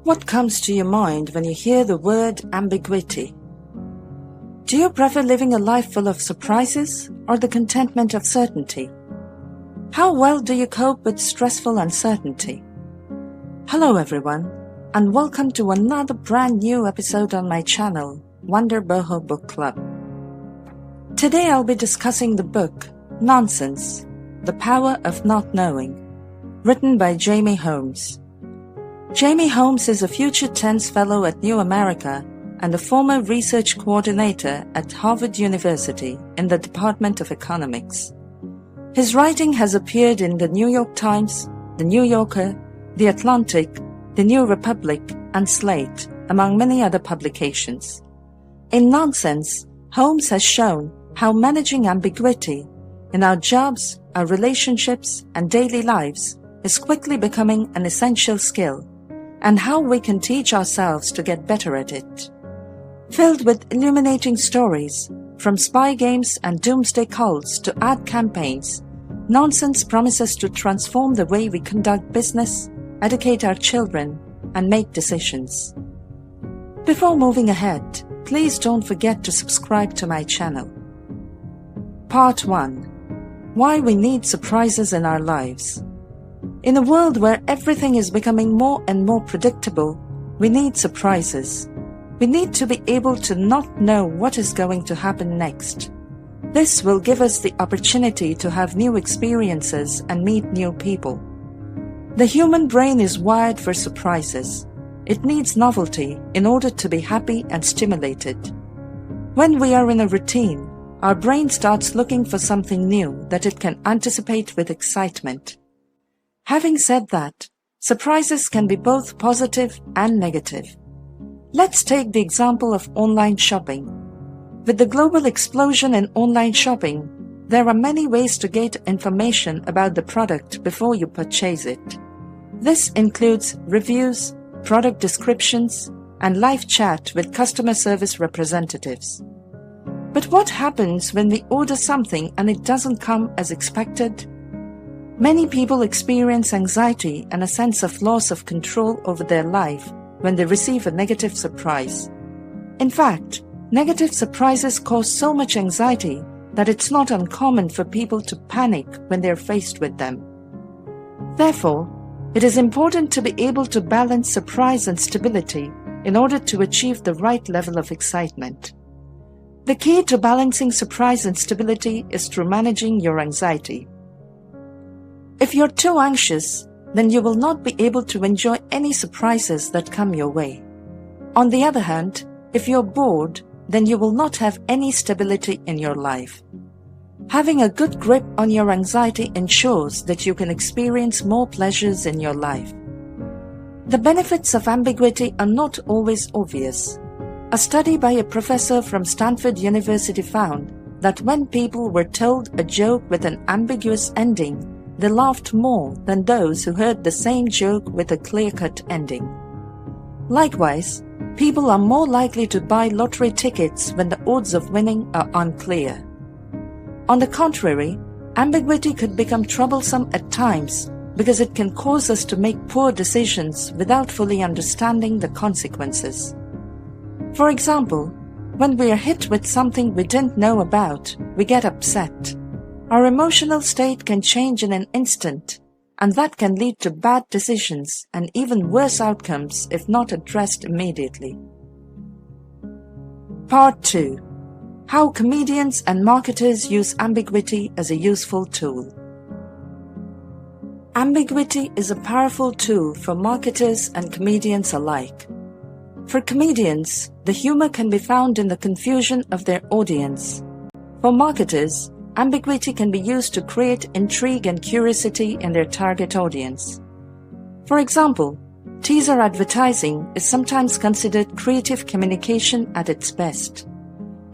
What comes to your mind when you hear the word ambiguity? Do you prefer living a life full of surprises or the contentment of certainty? How well do you cope with stressful uncertainty? Hello everyone, and welcome to another brand new episode on my channel, Wonder Boho Book Club. Today I'll be discussing the book, Nonsense, The Power of Not Knowing, written by Jamie Holmes. Jamie Holmes is a future tense fellow at New America and a former research coordinator at Harvard University in the Department of Economics. His writing has appeared in the New York Times, the New Yorker, the Atlantic, the New Republic, and Slate, among many other publications. In Nonsense, Holmes has shown how managing ambiguity in our jobs, our relationships, and daily lives is quickly becoming an essential skill, and how we can teach ourselves to get better at it. Filled with illuminating stories, from spy games and doomsday cults to ad campaigns, Nonsense promises to transform the way we conduct business, educate our children, and make decisions. Before moving ahead, please don't forget to subscribe to my channel. Part 1. Why we need surprises in our lives. In a world where everything is becoming more and more predictable, we need surprises. We need to be able to not know what is going to happen next. This will give us the opportunity to have new experiences and meet new people. The human brain is wired for surprises. It needs novelty in order to be happy and stimulated. When we are in a routine, our brain starts looking for something new that it can anticipate with excitement. Having said that, surprises can be both positive and negative. Let's take the example of online shopping. With the global explosion in online shopping, there are many ways to get information about the product before you purchase it. This includes reviews, product descriptions, and live chat with customer service representatives. But what happens when we order something and it doesn't come as expected? Many people experience anxiety and a sense of loss of control over their life when they receive a negative surprise. In fact, negative surprises cause so much anxiety that it's not uncommon for people to panic when they're faced with them. Therefore, it is important to be able to balance surprise and stability in order to achieve the right level of excitement. The key to balancing surprise and stability is through managing your anxiety. If you're too anxious, then you will not be able to enjoy any surprises that come your way. On the other hand, if you're bored, then you will not have any stability in your life. Having a good grip on your anxiety ensures that you can experience more pleasures in your life. The benefits of ambiguity are not always obvious. A study by a professor from Stanford University found that when people were told a joke with an ambiguous ending, they laughed more than those who heard the same joke with a clear-cut ending. Likewise, people are more likely to buy lottery tickets when the odds of winning are unclear. On the contrary, ambiguity could become troublesome at times because it can cause us to make poor decisions without fully understanding the consequences. For example, when we are hit with something we didn't know about, we get upset. Our emotional state can change in an instant, and that can lead to bad decisions and even worse outcomes if not addressed immediately. Part 2. How comedians and marketers use ambiguity as a useful tool. Ambiguity is a powerful tool for marketers and comedians alike. For comedians, the humor can be found in the confusion of their audience. For marketers, ambiguity can be used to create intrigue and curiosity in their target audience. For example, teaser advertising is sometimes considered creative communication at its best.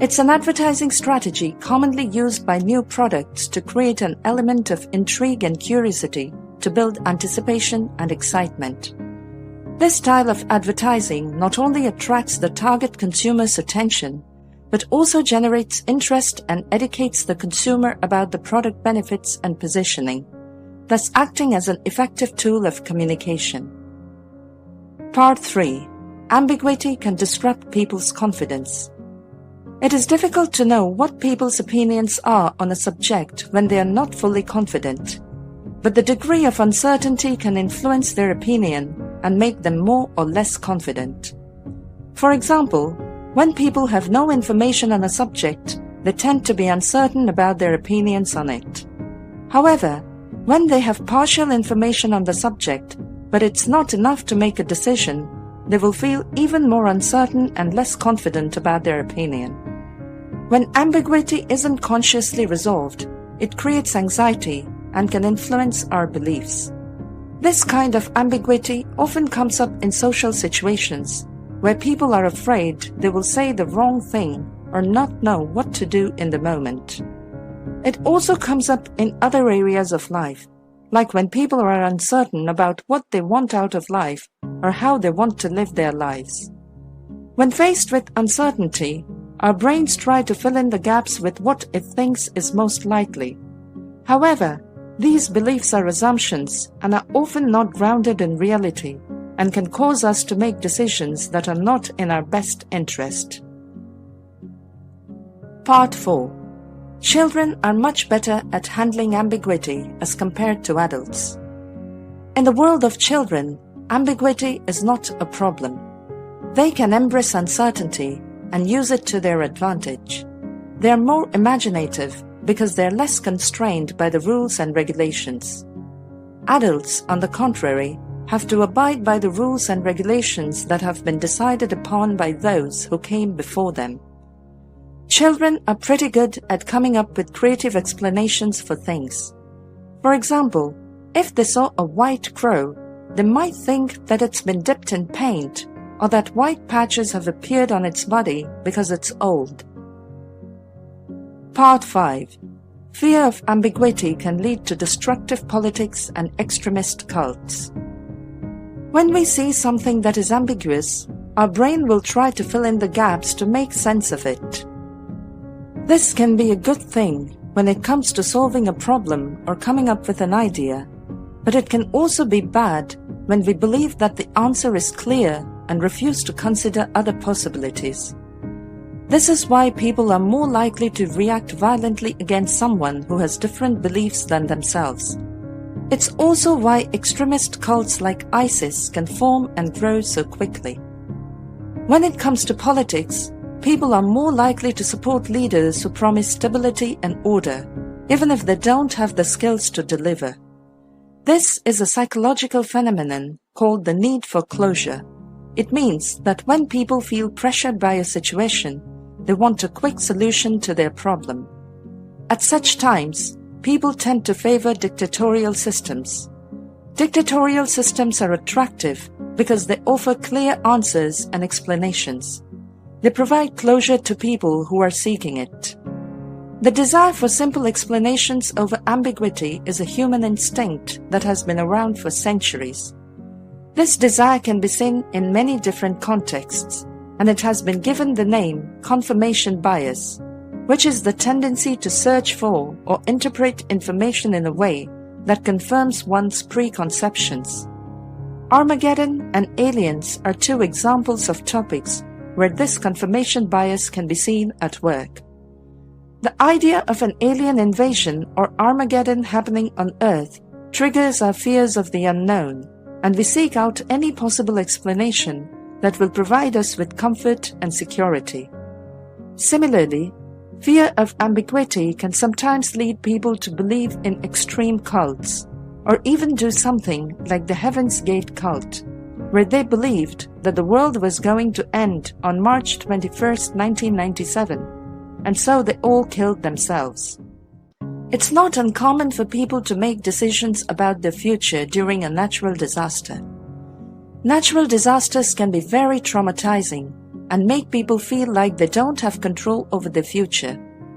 It's an advertising strategy commonly used by new products to create an element of intrigue and curiosity to build anticipation and excitement. This style of advertising not only attracts the target consumer's attention, but also generates interest and educates the consumer about the product benefits and positioning, thus acting as an effective tool of communication. Part 3. Ambiguity can disrupt people's confidence. It is difficult to know what people's opinions are on a subject when they are not fully confident, but the degree of uncertainty can influence their opinion and make them more or less confident. For example, when people have no information on a subject, they tend to be uncertain about their opinions on it. However, when they have partial information on the subject, but it's not enough to make a decision, they will feel even more uncertain and less confident about their opinion. When ambiguity isn't consciously resolved, it creates anxiety and can influence our beliefs. This kind of ambiguity often comes up in social situations where people are afraid they will say the wrong thing or not know what to do in the moment. It also comes up in other areas of life, like when people are uncertain about what they want out of life or how they want to live their lives. When faced with uncertainty, our brains try to fill in the gaps with what it thinks is most likely. However, these beliefs are assumptions and are often not grounded in reality and can cause us to make decisions that are not in our best interest. Part 4. Children are much better at handling ambiguity as compared to adults. In the world of children, ambiguity is not a problem. They can embrace uncertainty and use it to their advantage. They are more imaginative because they are less constrained by the rules and regulations. Adults, on the contrary, have to abide by the rules and regulations that have been decided upon by those who came before them. Children are pretty good at coming up with creative explanations for things. For example, if they saw a white crow, they might think that it's been dipped in paint or that white patches have appeared on its body because it's old. Part 5. Fear of ambiguity can lead to destructive politics and extremist cults. When we see something that is ambiguous, our brain will try to fill in the gaps to make sense of it. This can be a good thing when it comes to solving a problem or coming up with an idea, but it can also be bad when we believe that the answer is clear and refuse to consider other possibilities. This is why people are more likely to react violently against someone who has different beliefs than themselves. It's also why extremist cults like ISIS can form and grow so quickly. When it comes to politics, people are more likely to support leaders who promise stability and order, even if they don't have the skills to deliver. This is a psychological phenomenon called the need for closure. It means that when people feel pressured by a situation, they want a quick solution to their problem. At such times, people tend to favor dictatorial systems. Dictatorial systems are attractive because they offer clear answers and explanations. They provide closure to people who are seeking it. The desire for simple explanations over ambiguity is a human instinct that has been around for centuries. This desire can be seen in many different contexts, and it has been given the name confirmation bias, which is the tendency to search for or interpret information in a way that confirms one's preconceptions. Armageddon and aliens are two examples of topics where this confirmation bias can be seen at work. The idea of an alien invasion or Armageddon happening on Earth triggers our fears of the unknown, and we seek out any possible explanation that will provide us with comfort and security. Similarly, fear of ambiguity can sometimes lead people to believe in extreme cults, or even do something like the Heaven's Gate cult, where they believed that the world was going to end on March 21, 1997, and so they all killed themselves. It's not uncommon for people to make decisions about their future during a natural disaster. Natural disasters can be very traumatizing and make people feel like they don't have control over their future,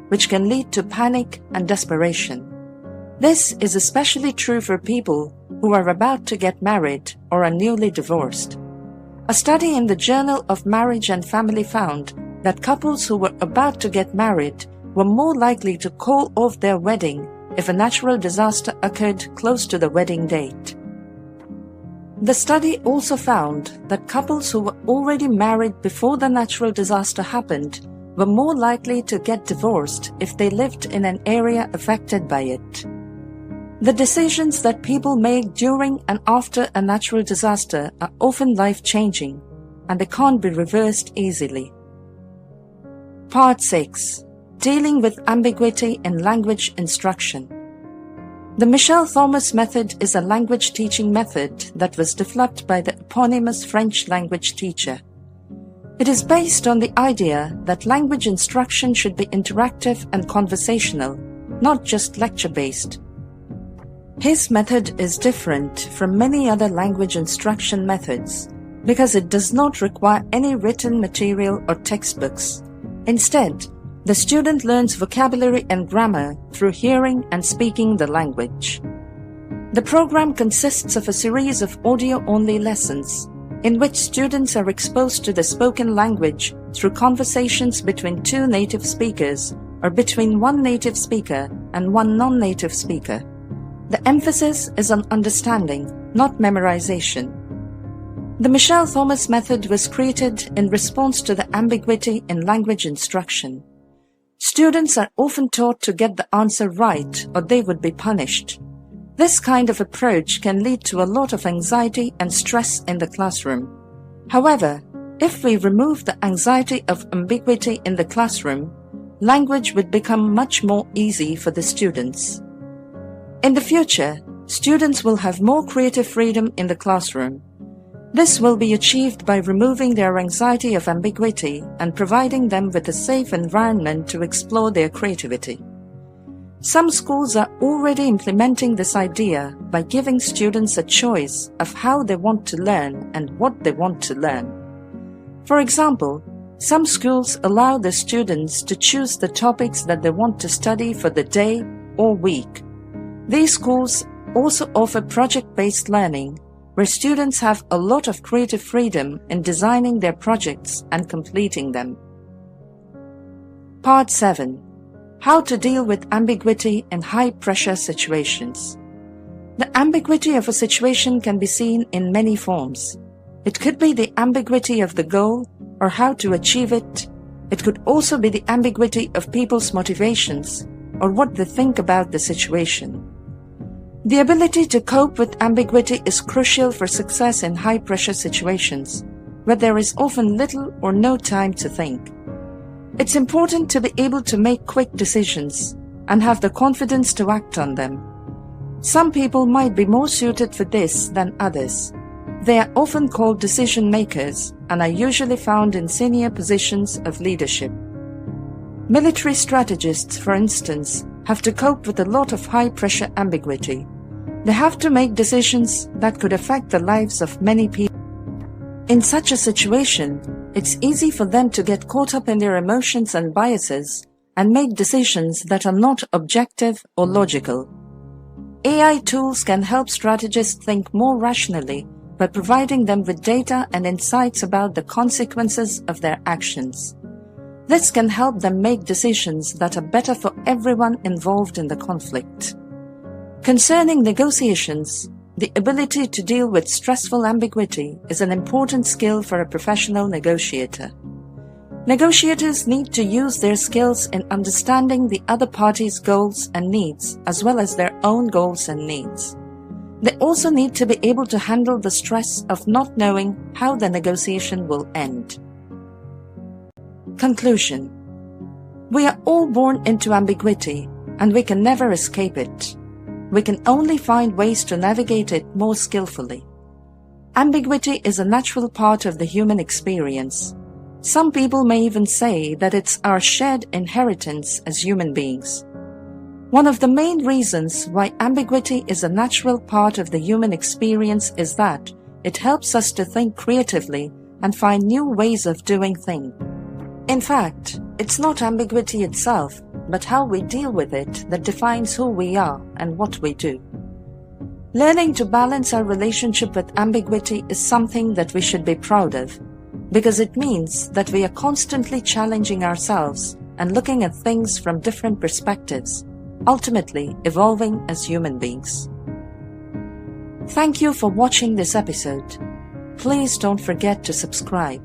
which can lead to panic and desperation. This is especially true for people who are about to get married or are newly divorced. A study in the Journal of Marriage and Family found that couples who were about to get married were more likely to call off their wedding if a natural disaster occurred close to the wedding date. The study also found that couples who were already married before the natural disaster happened were more likely to get divorced if they lived in an area affected by it. The decisions that people make during and after a natural disaster are often life-changing, and they can't be reversed easily. Part 6. Dealing with ambiguity in language instruction. The Michel Thomas method is a language teaching method that was developed by the eponymous French language teacher. It is based on the idea that language instruction should be interactive and conversational, not just lecture-based. His method is different from many other language instruction methods because it does not require any written material or textbooks. Instead, the student learns vocabulary and grammar through hearing and speaking the language. The program consists of a series of audio-only lessons in which students are exposed to the spoken language through conversations between two native speakers or between one native speaker and one non-native speaker. The emphasis is on understanding, not memorization. The Michel Thomas method was created in response to the ambiguity in language instruction. Students are often taught to get the answer right or they would be punished. This kind of approach can lead to a lot of anxiety and stress in the classroom. However, if we remove the anxiety of ambiguity in the classroom, language would become much more easy for the students. In the future, students will have more creative freedom in the classroom. This will be achieved by removing their anxiety of ambiguity and providing them with a safe environment to explore their creativity. Some schools are already implementing this idea by giving students a choice of how they want to learn and what they want to learn. For example, some schools allow the students to choose the topics that they want to study for the day or week. These schools also offer project-based learning, where students have a lot of creative freedom in designing their projects and completing them. Part 7. How to deal with ambiguity in high-pressure situations. The ambiguity of a situation can be seen in many forms. It could be the ambiguity of the goal or how to achieve it. It could also be the ambiguity of people's motivations or what they think about the situation. The ability to cope with ambiguity is crucial for success in high-pressure situations, where there is often little or no time to think. It's important to be able to make quick decisions and have the confidence to act on them. Some people might be more suited for this than others. They are often called decision makers and are usually found in senior positions of leadership. Military strategists, for instance, have to cope with a lot of high-pressure ambiguity. They have to make decisions that could affect the lives of many people. In such a situation, it's easy for them to get caught up in their emotions and biases and make decisions that are not objective or logical. AI tools can help strategists think more rationally by providing them with data and insights about the consequences of their actions. This can help them make decisions that are better for everyone involved in the conflict. Concerning negotiations, the ability to deal with stressful ambiguity is an important skill for a professional negotiator. Negotiators need to use their skills in understanding the other party's goals and needs, as well as their own goals and needs. They also need to be able to handle the stress of not knowing how the negotiation will end. Conclusion. We are all born into ambiguity, and we can never escape it. We can only find ways to navigate it more skillfully. Ambiguity is a natural part of the human experience. Some people may even say that it's our shared inheritance as human beings. One of the main reasons why ambiguity is a natural part of the human experience is that it helps us to think creatively and find new ways of doing things. In fact, it's not ambiguity itself, but how we deal with it that defines who we are and what we do. Learning to balance our relationship with ambiguity is something that we should be proud of, because it means that we are constantly challenging ourselves and looking at things from different perspectives, ultimately evolving as human beings. Thank you for watching this episode. Please don't forget to subscribe.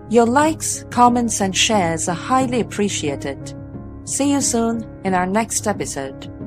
Your likes, comments, and shares are highly appreciated. See you soon in our next episode.